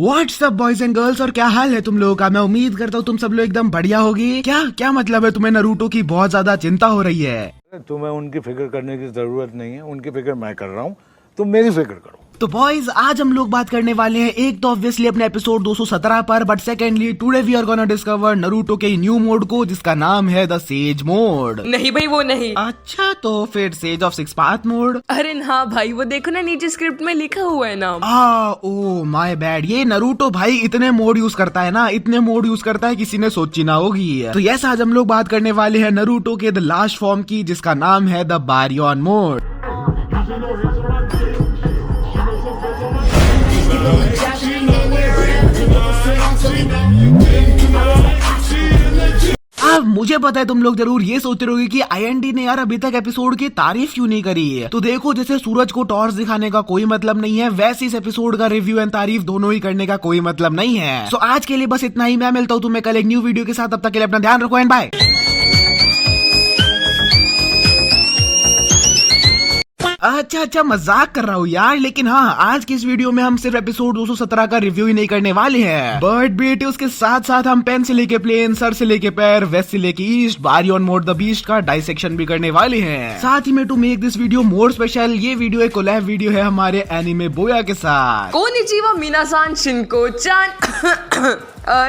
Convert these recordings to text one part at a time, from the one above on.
WhatsApp boys and girls, और क्या हाल है तुम लोगों का। मैं उम्मीद करता हूँ तुम सब लोग एकदम बढ़िया होगी। क्या क्या मतलब है तुम्हें नारुतो की बहुत ज्यादा चिंता हो रही है? तुम्हें उनकी फिक्र करने की जरूरत नहीं है, उनकी फिक्र मैं कर रहा हूँ, तुम मेरी फिक्र करो। तो बॉयज आज हम लोग बात करने वाले हैं एक तो ऑब्वियसली अपने एपिसोड 217 पर, but secondly today we are gonna discover Naruto के न्यू मोड को जिसका नाम है द सेज मोड। नहीं भाई वो नहीं। अच्छा तो फिर sage of six path mode? अरे ना भाई वो देखो ना नीचे स्क्रिप्ट में लिखा हुआ है नाम। Oh my bad. ये नारुतो भाई इतने मोड यूज करता है ना, इतने मोड यूज करता है किसी ने सोची ना होगी। तो यस आज हम लोग बात करने वाले हैं नारुतो के द लास्ट फॉर्म की जिसका नाम है द बारियन मोड। अब मुझे पता है तुम लोग जरूर ये सोच रहे होगे कि आईएनडी ने यार अभी तक एपिसोड की तारीफ क्यों नहीं करी है। तो देखो जैसे सूरज को टॉर्च दिखाने का कोई मतलब नहीं है, वैसे इस एपिसोड का रिव्यू एंड तारीफ दोनों ही करने का कोई मतलब नहीं है। सो आज के लिए बस इतना ही। मैं मिलता हूँ तुम्हें कल एक न्यू वीडियो के साथ। तब तक के लिए अपना ध्यान रखो एंड बाय। अच्छा मजाक कर रहा हूँ यार, लेकिन हाँ आज की इस वीडियो में हम सिर्फ एपिसोड 217 का रिव्यू ही नहीं करने वाले हैं, बट बेटे उसके साथ साथ हम पेन से लेके प्लेन, सर से लेके पैर, वेस्ट से लेके east, Baryon mode the beast का डाइसेक्शन भी करने वाले हैं। साथ ही में to make this video more special, ये वीडियो एक कोलैब वीडियो है हमारे एनिमे बोया के साथ। कोनिचिवा मिनासान शिनको-चान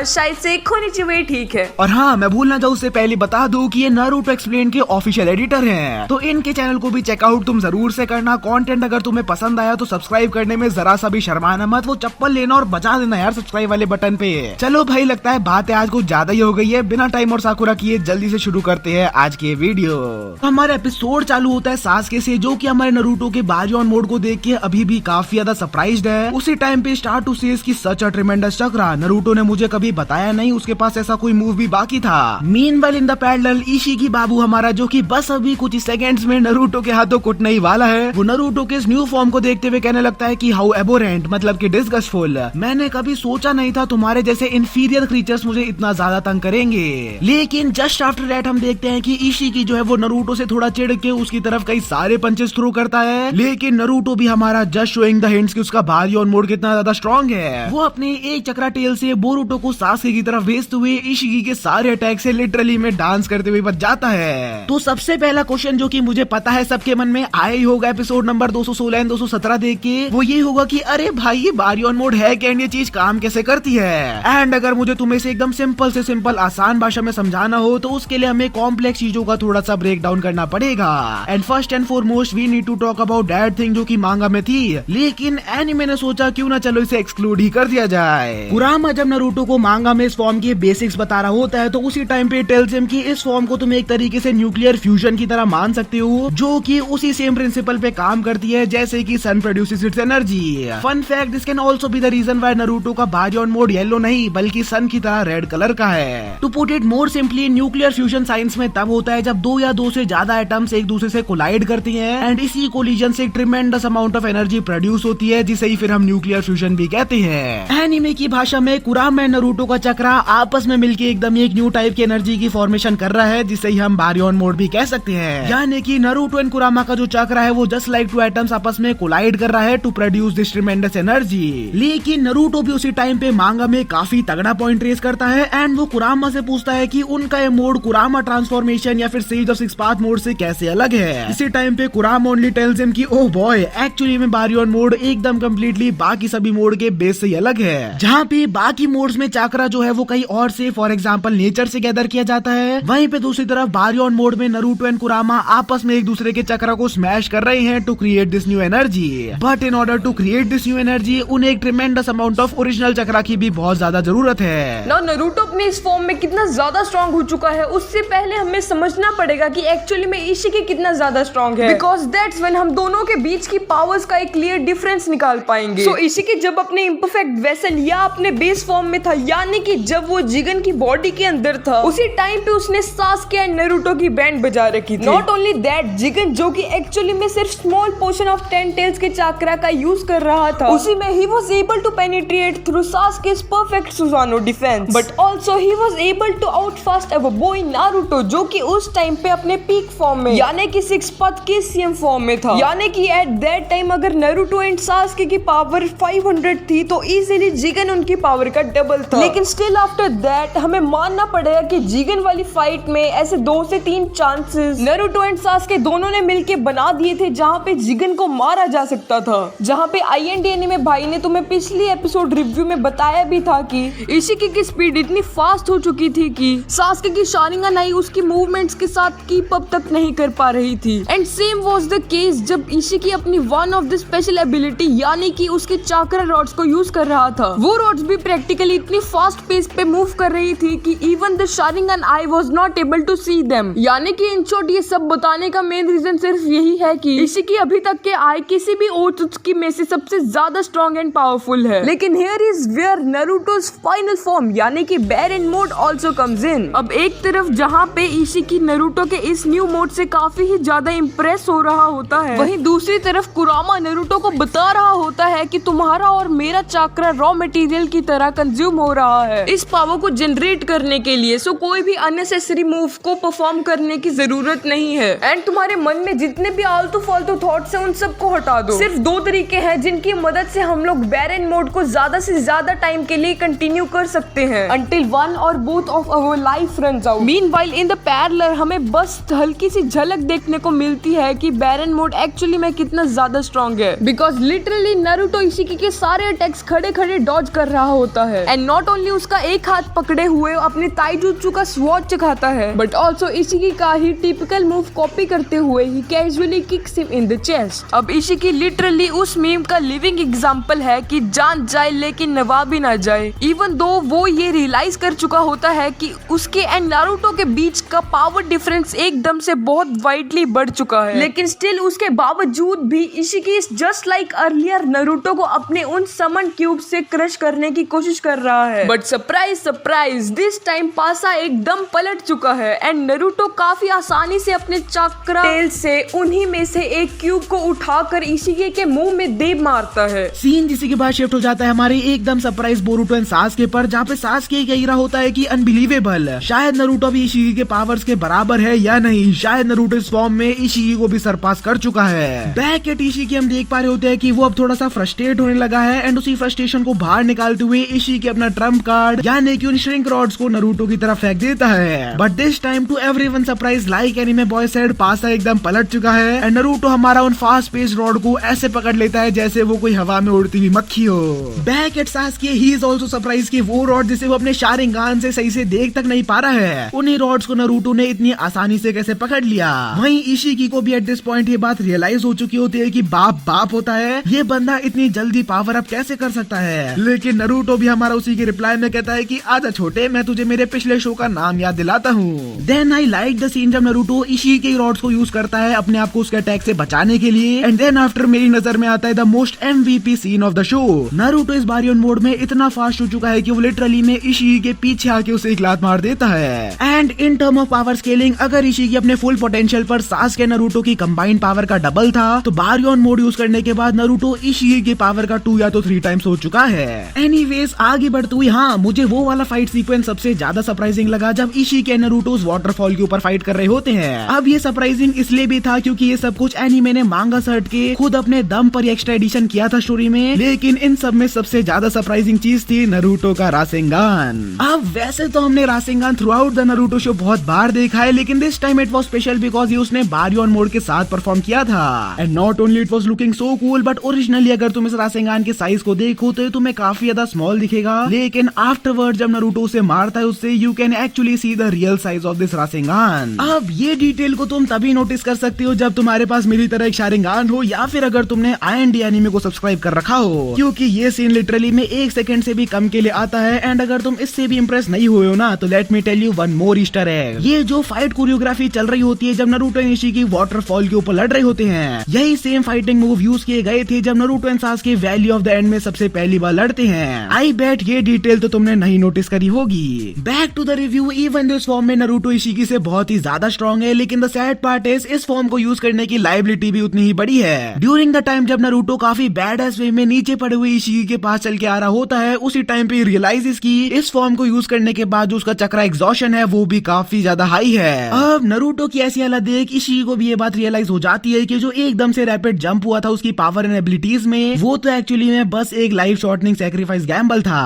शायद से कोनिचिवा ठीक है। और हाँ मैं भूल ना जाऊँ उससे पहले बता दूं कि ये नारुतो एक्सप्लेन के ऑफिशियल एडिटर हैं, तो इनके चैनल को भी चेकआउट तुम जरूर से करना। कंटेंट अगर तुम्हें पसंद आया तो सब्सक्राइब करने में जरा सा भी शर्माना मत, वो चप्पल लेना और बजा देना यार सब्सक्राइब वाले बटन पे। चलो भाई लगता है बात आज कुछ ज्यादा ही हो गई है, बिना टाइम और साकुरा किए जल्दी से शुरू करते हैं आज के वीडियो। तो हमारा एपिसोड चालू होता है सास्के से, जो कि हमारे नारुतो के बारियन मोड को देख के अभी भी काफी ज्यादा सरप्राइज्ड है। उसी टाइम पे स्टार्ट टू से की सच अ ट्रेमेंडस चक्रा, नारुतो ने मुझे कभी बताया नहीं उसके पास ऐसा कोई मूव भी बाकी था। मीनवाइल इन द पैरेलल इशिकी बाबू हमारा, जो कि बस अभी कुछ सेकंड्स में नारुतो के हाथों कुटने ही वाला है, वो नारुतो के इस न्यू फॉर्म को देखते हुए कहने लगता है कि हाउ एबोरेंट, मतलब कि डिस्गस्टफुल। मैंने कभी सोचा नहीं था तुम्हारे जैसे इंफीरियर क्रीचर्स मुझे इतना ज्यादा तंग करेंगे। लेकिन जस्ट आफ्टर दैट हम देखते हैं कि इशिकी जो है वो नारुतो से थोड़ा चिढ़ के उसकी तरफ कई सारे पंचेस थ्रो करता है, लेकिन नारुतो भी हमारा जस्ट शोइंग द हिंट्स कि उसका बारियन मोड कितना ज्यादा स्ट्रॉन्ग है। वो अपने एक चक्रा टेल से बोरुतो को सास्के की तरफ भेजते हुए इशिकी के सारे अटैक से लिटरली में डांस करते हुए बच जाता है। तो सबसे पहला क्वेश्चन जो कि मुझे पता है सबके मन में आया ही होगा एपिसोड नंबर 216 एंड 217 देख के, वो ये होगा कि अरे भाई ये बारियन मोड है क्या, ये चीज काम कैसे करती है। एंड अगर मुझे तुम्हें से एकदम सिंपल से सिंपल आसान भाषा में समझाना हो तो उसके लिए हमें कॉम्प्लेक्स चीजों का थोड़ा सा ब्रेक डाउन करना पड़ेगा। And first and foremost we need to talk about that thing जो कि मांगा में थी, लेकिन एनीमे ने सोचा क्यों ना चलो इसे एक्सक्लूड ही कर दिया जाए। कुरामा जब नारुतो को मांगा में इस फॉर्म की बेसिक्स बता रहा होता है तो उसी टाइम पे टेल्स हिम कि इस फॉर्म को तुम एक तरीके से न्यूक्लियर फ्यूजन की तरह मान सकते हो, जो कि उसी सेम प्रिंसिपल पे काम करती है जैसे कि sun produces its energy. Fun fact, this can also be the reason why Naruto का बारियन मोड येलो नहीं बल्कि सन की तरह रेड कलर का है। To put it more simply, nuclear fusion science में तब होता है जब दो या दो से ज्यादा एटम्स एक दूसरे से कोलाइड करती हैं एंड इसी कोलिजन से tremendous amount of energy produce होती है, जिसे ही फिर हम न्यूक्लियर फ्यूजन भी कहते हैं। एनीमे की भाषा में कुरामा एंड नारुतो का चक्रा आपस में मिलकर एकदम एक न्यू टाइप की एनर्जी की फॉर्मेशन कर रहा है, जिसे ही हम बारियन मोड भी कह सकते हैं। यानी कि नारुतो एंड कुरामा का जो चक्र है वो जस्ट लाइक टू एटम्स आपस में कोलाइड कर रहा है to produce this tremendous energy. लेकिन नारुतो भी उसी टाइम पे मांगा में काफी तगड़ा पॉइंट रेस करता है एंड वो कुरामा से पूछता है कि उनका ये मोड कुरामा ट्रांसफॉर्मेशन या फिर sage of six path mode से कैसे अलग है। इसी टाइम पे कुरामा ओनली टेल्स हिम कि ओह बॉय एक्चुअली में बारियन मोड एकदम कम्प्लीटली बाकी सभी मोड के बेस से अलग है। जहाँ पे बाकी मोड्स में चक्रा जो है वो कहीं और से फॉर एग्जाम्पल नेचर से गैदर किया जाता है, वहीं पे दूसरी तरफ बारियन मोड में नारुतो एंड कुरामा आपस में एक दूसरे के चक्र को स्मैश कर रहे हैं to create this new energy. But in order to create this new energy उन्हें एक tremendous amount of original chakra की भी बहुत ज्यादा जरूरत है। नारुतो अपने इस फॉर्म में कितना ज्यादा स्ट्रॉन्ग हो चुका है, उससे पहले हमें समझना पड़ेगा कि एक्चुअली में इशिकी कितना ज्यादा स्ट्रॉन्ग है, बिकॉज दैट्स व्हेन हम दोनों के बीच की पावर्स का एक क्लियर डिफरेंस निकाल पाएंगे। सो इशिकी जब अपने इम्परफेक्ट वेसल या अपने बेस फॉर्म में था था, यानी कि जब वो जिगन की बॉडी के अंदर था उसी टाइम पे उसने सास्के एंड नारुतो की बैंड बजा रखी थी। नॉट ओनली दैट, जिगन जो कि एक्चुअली में सिर्फ स्मॉल पोर्शन ऑफ 10 टेल्स के चाक्रा का यूज कर रहा था, उसी में ही was able to penetrate through Sasuke's perfect Susanoo defence, but also he was able to outfast our boy Naruto जो कि उस टाइम पे अपने पीक फॉर्म में यानी कि 6 पाथ के सीएम फॉर्म में था। यानी कि एट दैट टाइम अगर नारुतो एंड सास्के की पावर 500 थी तो इजीली जिगन उनकी पावर का डबल था। लेकिन स्टिल आफ्टर दैट हमें मानना पड़ेगा कि जिगन वाली फाइट में ऐसे 2 से 3 चांसेस नारुतो एंड सास्के दोनों ने मिलके बना दिए थे जहां पे जिगन को मारा जा सकता था। जहां पे आईएनडी एनीमे भाई ने तुम्हें पिछली एपिसोड रिव्यू में बताया भी था कि इशिकी की स्पीड इतनी फास्ट हो चुकी थी कि सास्के की शारिंगन आई उसकी मूवमेंट्स के साथ कीप अप तक नहीं कर पा रही थी। And same was the case जब इशिकी अपनी one of the special ability यानी कि उसके चाक्रा रॉड्स को यूज कर रहा था। वो रॉड्स भी प्रैक्टिकली इतनी फास्ट पेस पे मूव कर रही थी कि even the Sharingan eye was not able to see them. यानी कि इन शॉर्ट ये सब बताने का मेन रीजन सिर्फ यही है कि इशिकी अभी तक के आई किसी भी ओत्सुत्सुकी में से सबसे ज्यादा स्ट्रॉन्ग एंड पावरफुल है। लेकिन here is where Naruto's final form यानी कि Baryon mode also comes in. अब एक तरफ जहां पे इशिकी नारुतो के इस न्यू मोड से काफी ही ज्यादा इंप्रेस हो रहा होता है, वहीं दूसरी तरफ कुरामा नारुतो को बता रहा होता है कि तुम्हारा और मेरा चाक्रा रॉ मटेरियल की तरह कंज्यूम हो रहा है इस पावर को जनरेट करने के लिए, सो कोई भी अननेसेसरी मूव को परफॉर्म करने की जरूरत नहीं है। एंड तुम्हारे मन में जितने भी आलतू फालतू थॉट्स हैं उन सबको हटा दो। सिर्फ 2 तरीके हैं जिनकी मदद से हम लोग बैरन मोड को ज्यादा से ज्यादा टाइम के लिए कंटिन्यू कर सकते हैं until one or both of our life runs out. Meanwhile in the parallel हमें बस हल्की सी झलक देखने को मिलती है कि बैरन मोड एक्चुअली में कितना ज्यादा स्ट्रॉन्ग है, बिकॉज लिटरली नारुतो इशिकी के सारे अटैक्स खड़े खड़े डॉज कर रहा होता है। एंड नॉट ओनली उसका एक हाथ पकड़े हुए अपने ताइजुत्सु का स्वॉर्ड चखाता है, बट ऑल्सो इशिकी का ही टिपिकल मूव कॉपी करते हुए ही casually kicks him in the chest. अब इशिकी लिटरली उस मीम का लिविंग एग्जांपल है कि जान जाए लेकिन नवा भी ना जाए। इवन दो वो ये रियलाइज कर चुका होता है कि उसके एंड नारुतो के बीच का पावर डिफरेंस एकदम से बहुत वाइडली बढ़ चुका है, लेकिन स्टिल उसके बावजूद भी Isshiki is just like earlier Naruto को अपने उन समन क्यूब से क्रश करने की कोशिश कर रहा है। But surprise surprise, this time पासा एकदम पलट चुका है एंड नारुतो काफी आसानी से अपने चाक्रा टेल से उन्हीं में से एक क्यूब को उठाकर इशिकी के मुंह में दे मारता है। सीन जिसी के बाद शिफ्ट हो जाता है हमारे एकदम सरप्राइज बोरुतो एंड सास्के पर, जहाँ पे सास्के कह रहा होता है कि अनबिलीवेबल, शायद नारुतो भी इशिकी के पावर्स के बराबर है या नहीं, शायद नारुतो इस फॉर्म में इशिकी को भी सरपास कर चुका है। बैक एट इशिकी हम देख पा रहे होते हैं कि वो अब थोड़ा सा फ्रस्ट्रेट होने लगा है एंड उसी फ्रस्ट्रेशन को बाहर निकालते हुए इशिकी अपना ट्रम्प कार्ड यानी कि उन श्रिंक रॉड्स को नारुतो की तरफ फेंक देता है। But this time to everyone surprise like anime boy said, पासा एकदम पलट चुका है एंड नारुतो हमारा उन फास्ट पेस रॉड को ऐसे पकड़ लेता है जैसे वो कोई हवा में उड़ती हुई मक्खी हो। Back at Sasuke he is also surprise कि वो रॉड जिसे वो अपने शारिंगान से सही से देख तक नहीं पा रहा है, उन्हीं रॉड्स को नारुतो ने इतनी आसानी से कैसे पकड़ लिया। वहीं इशिकी को भी एट दिस पॉइंट ये बात रियलाइज हो चुकी होती है कि बाप बाप होता है, ये बंदा इतनी जल्दी पावर अप कैसे कर सकता है। लेकिन नारुतो भी हमारा उसी के रिप्लाई में कहता है कि आजा छोटे, मैं तुझे मेरे पिछले शो का नाम याद दिलाता हूँ। Then I like the scene जब नारुतो इशिकी के रॉड्स को यूज करता है अपने आप को उसके अटैक से बचाने के लिए एंड देन आफ्टर मेरी नजर में आता है the most MVP scene of the show. Naruto इस बारी ऑन मोड में इतना फास्ट हो चुका है कि वो लिटरली में इशिकी के पीछे आके उसे एक लात मार देता है। And in term of power scaling अगर इशिकी अपने फुल पोटेंशियल पर सास्के नारुतो की कंबाइंड पावर का डबल था तो बारी ऑन मोड यूज करने के बाद नारुतो इशिकी की पावर का 2 या तो 3 टाइम्स हो चुका है। एनीवेज आगे बढ़ते हुए हाँ मुझे वो वाला फाइट सीक्वेंस सबसे ज्यादा सरप्राइजिंग लगा जब इशिकी एंड नारुतो वाटरफॉल के ऊपर फाइट कर रहे होते हैं। अब ये सरप्राइजिंग इसलिए भी था क्योंकि ये सब कुछ एनीमे ने मांगा सर्ट के खुद अपने दम पर एक्स्ट्रा एडिशन किया था स्टोरी में, लेकिन इन सब में सबसे ज्यादा सरप्राइजिंग चीज थी नारुतो का रासेंगान। अब वैसे तो हमने Rasengan throughout the Naruto show बहुत बार देखा है, लेकिन this time it was special because ये उसने बारी ऑन मोड के साथ परफॉर्म किया था and not only it was looking so cool but originally अगर तुम इस रासेंगान के साइज को देखो तो तुम्हें काफी ज्यादा स्मॉल दिखेगा, लेकिन आफ्टरवर्ड जब नारुतो उसे मारता है उससे you can actually see the real size of this Rasengan. अब ये डिटेल को तुम तभी नोटिस कर सकते हो जब तुम्हारे पास मेरी तरह एक शारिंगान हो या फिर अगर तुमने IND एनीमे को सब्सक्राइब कर रखा हो, क्योंकि ये सीन लिटरली में 1 सेकंड से भी कम के लिए आता है एंड अगर तुम इससे भी इंप्रेस नहीं हुए हो ना तो let me tell you one more Easter egg. ये जो फाइट कोरियोग्राफी चल रही होती है जब नारुतो एंड इशिकी वाटरफॉल के ऊपर लड़ रहे होते हैं, यही सेम फाइटिंग मूव यूज किए गए थे जब Naruto and सासुके valley of the end में सबसे पहली बार लड़ते हैं। आई बेट ये डिटेल तो तुमने नहीं नोटिस करी होगी। Back to the review, even this form में नारुतो इशिकी से बहुत ही ज्यादा स्ट्रॉन्ग है, लेकिन द सैड पार्ट इज इस फॉर्म को यूज करने की लाइबिलिटी भी उतनी ही बड़ी है। ड्यूरिंग द टाइम जब नारुतो काफी बैड एस वे में नीचे पड़े हुए इशिकी के पास चल के आ रहा होता है, उसी टाइम पे रियलाइज की इस फॉर्म को यूज करने के बाद जो उसका चक्रा एग्जॉशन है वो भी काफी ज्यादा हाई है। अब नारुतो की ऐसी हालत देख इशिकी को भी ये बात रियलाइज हो जाती है कि जो एकदम से रैपिड जंप हुआ था उसकी पावर एंड एबिलिटीज में, वो तो एक्चुअली में बस एक लाइफ शॉर्टनिंग सैक्रिफाइस गैम्बल था।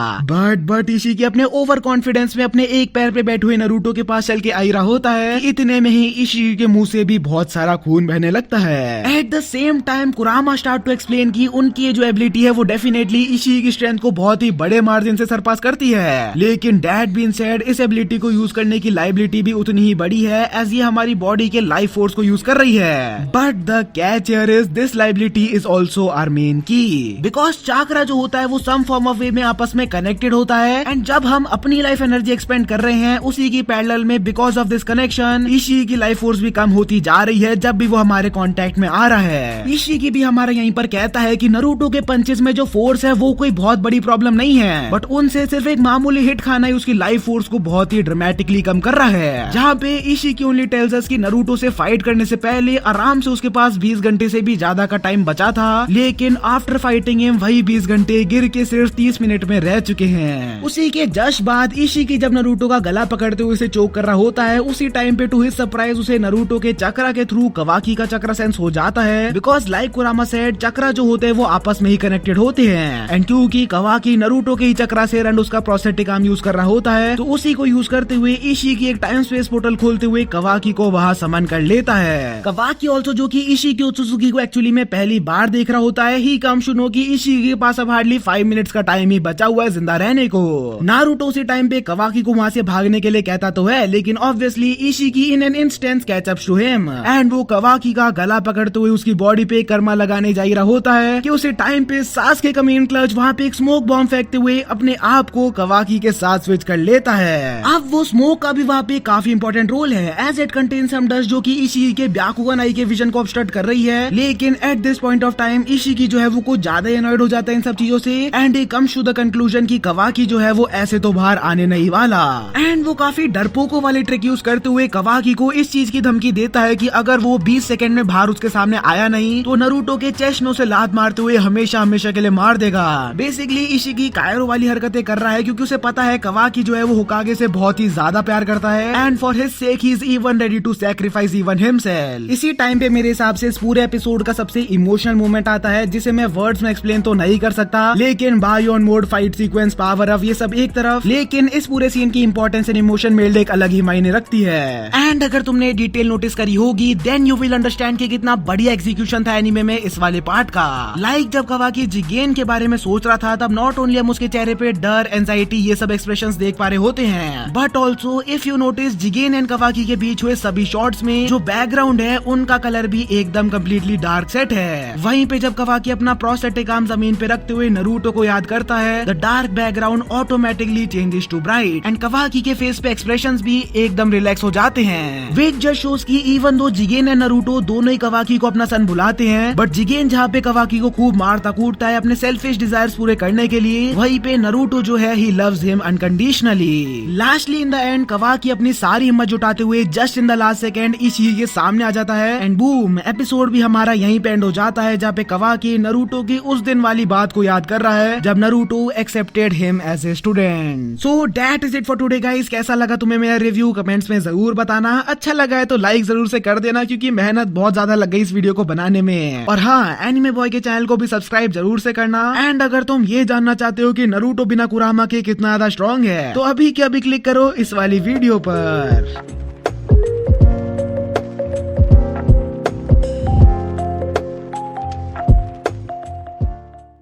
बट इशिकी अपने ओवर कॉन्फिडेंस में अपने एक पैर पे बैठे हुए नारुतो के पास चल के आई रहा होता है। इतने में ही इशिकी के मुंह से भी बहुत सारा खून बहने लगता है। एट द सेम टाइम कुरामा स्टार्ट टू एक्सप्लेन की उनकी जो एबिलिटी है वो डेफिनेटली इशिकी की स्ट्रेंथ को बहुत ही बड़े मार्जिन से सरपास करती है, लेकिन डैड बीन सेड इस एबिलिटी को यूज करने की लाइबिलिटी भी उतनी ही बड़ी है एज ये हमारी बॉडी के लाइफ फोर्स को यूज कर रही है। But the catch here is this liability is also our main key, because chakra जो होता है वो सम फॉर्म ऑफ वे में आपस में कनेक्टेड होता है, एंड जब हम अपनी लाइफ एनर्जी एक्सपेंड कर रहे हैं उसी की पैरेलल में बिकॉज ऑफ दिस कनेक्शन इशिकी की लाइफ फोर्स भी कम होती जा रही है जब भी वो हमारे कांटेक्ट में आ रहा है। इशिकी भी हमारा यहीं पर कहता है कि नारुतो के पंचेस में जो फोर्स है वो कोई बहुत बड़ी प्रॉब्लम नहीं है, बट उनसे सिर्फ एक मामूली हिट खाना ही उसकी लाइफ फोर्स को बहुत ही ड्रामेटिकली कम कर रहा है। जहाँ पे इशिकी ओनली टेल्स अस कि नारुतो से फाइट करने से पहले आराम से उसके पास 20 घंटे से भी ज्यादा का टाइम बचा था, लेकिन आफ्टर फाइटिंग हिम वही 20 घंटे गिर के सिर्फ 30 मिनट में रह चुके हैं। उसी के जस्ट बाद इशिकी जब नारुतो का गला पकड़ते हुए उसे चोक कर रहा होता है, उसी टाइम पे टू हिज सरप्राइज उसे नारुतो के चक्रा के थ्रू कवाकी का चक्रा सेंस हो जाता है, बिकॉज लाइक कुरामा सेड चक्रा जो होते हैं वो आपस में ही कनेक्टेड होते हैं, एंड क्योंकि कवाकी नारुतो के ही चक्रा से एंड उसका प्रोस्थेटिक आर्म यूज कर रहा होता है, तो उसी को यूज करते हुए इशिकी एक टाइम स्पेस पोर्टल खोलते हुए कवाकी को वहाँ समन कर लेता है। कवाकी ऑल्सो जो कि इशिकी ओत्सुजुकी को एक्चुअली में पहली बार देख रहा होता है, ही कम सुनो कि इशिकी के पास अब हार्डली 5 मिनट्स का टाइम ही बचा हुआ है जिंदा रहने को। नारुतो उसी टाइम पे कवाकी को वहाँ से भागने के लिए कहता तो है, लेकिन obviously Isshiki in an instant catch up to him, and वो कवाकी का गला पकड़ते हुए उसकी बॉडी पे कर्मा लगाने जा रहा होता है कि उसी टाइम पे सासुके का मेन क्लच वहाँ पे एक स्मोक बॉम्ब फेंकते हुए अपने आप को कवाकी के साथ स्विच कर लेता है। अब वो स्मोक का भी वहाँ पे काफी इंपॉर्टेंट रोल है as it contain some dust जो कि इशिकी के ब्याकुगन आई के विजन को ऑब्स्ट्रक्ट कर रही है, लेकिन at this point of time Isshiki जो है वो कुछ ज्यादा एनॉयड हो जाता है इन सब चीजों से, and he comes to the conclusion की कवाकी जो है वो ऐसे तो बाहर आने नहीं वाला, एंड वो काफी डरपोकों वाली ट्रिक यूज करते हुए कवाकी को इस चीज की धमकी देता है कि अगर वो 20 सेकंड में बाहर उसके सामने आया नहीं तो नारुतो के चेस्ट नो से लात मारते हुए हमेशा हमेशा के लिए मार देगा। बेसिकली इशिकी कायरो वाली हरकतें कर रहा है क्योंकि उसे पता है कवाकी जो है वो होकागे से बहुत ही ज्यादा प्यार करता है, and for his sake he is even ready to sacrifice even himself. इसी टाइम पे मेरे हिसाब से इस पूरे एपिसोड का सबसे इमोशनल मोमेंट आता है जिसे मैं वर्ड्स में एक्सप्लेन तो नहीं कर सकता, लेकिन Baryon mode fight sequence power up ये सब एक तरफ, लेकिन इस पूरे सीन की इंपॉर्टेंस एंड इमोशन मेरे लिए एक अलग ही मायने रखती है। एंड अगर तुमने डिटेल नोटिस करी होगी देन यू विल अंडरस्टैंड कि कितना बढ़िया एग्जीक्यूशन था एनीमे में इस वाले पार्ट का। लाइक जब कवाकी जिगेन के बारे में सोच रहा था तब नॉट ओनली हम उसके चेहरे पे डर, एंजाइटी ये सब एक्सप्रेशंस देख पा रहे होते हैं, but also if you notice Jigen and Kawaki के बीच हुए सभी शॉट्स में जो बैकग्राउंड है उनका कलर भी एकदम कम्प्लीटली डार्क सेट है। वहीं पे जब कवाकी अपना प्रोस्थेटिक आर्म जमीन पे रखते हुए नारुतो को याद करता है, the dark background automatically changes to bright, and Kawaki के फेस पे एक्सप्रेशंस भी एकदम रिलैक्स हो जाते हैं, विच जस्ट शोज की इवन दो जिगेन एंड नारुतो दोनों ही कवाकी को अपना सन बुलाते हैं, बट जिगेन जहाँ पे कवाकी को खूब मारता कूटता है अपने सेल्फिश डिजायर्स पूरे करने के लिए, वहीं पे नारुतो जो है he loves him unconditionally. Lastly in the end Kawaki अपनी सारी हिम्मत जुटाते हुए just in the last second Isshiki के सामने आ जाता है, एंड बूम एपिसोड भी हमारा यहीं पे एंड हो जाता है जहाँ पे कवाकी नारुतो की उस दिन वाली बात को याद कर रहा है जब Naruto accepted him as a student. So that is it for today guys. कैसा लगा तुम्हें मेरा रिव्यू कमेंट्स में जरूर बताना, अच्छा लगा है तो लाइक जरूर से कर देना क्योंकि मेहनत बहुत ज्यादा लग गई इस वीडियो को बनाने में, और हाँ एनिमे बॉय के चैनल को भी सब्सक्राइब जरूर से करना, एंड अगर तुम ये जानना चाहते हो कि नारुतो बिना कुरामा के कितना ज्यादा स्ट्रॉन्ग है तो अभी के अभी क्लिक करो इस वाली वीडियो पर।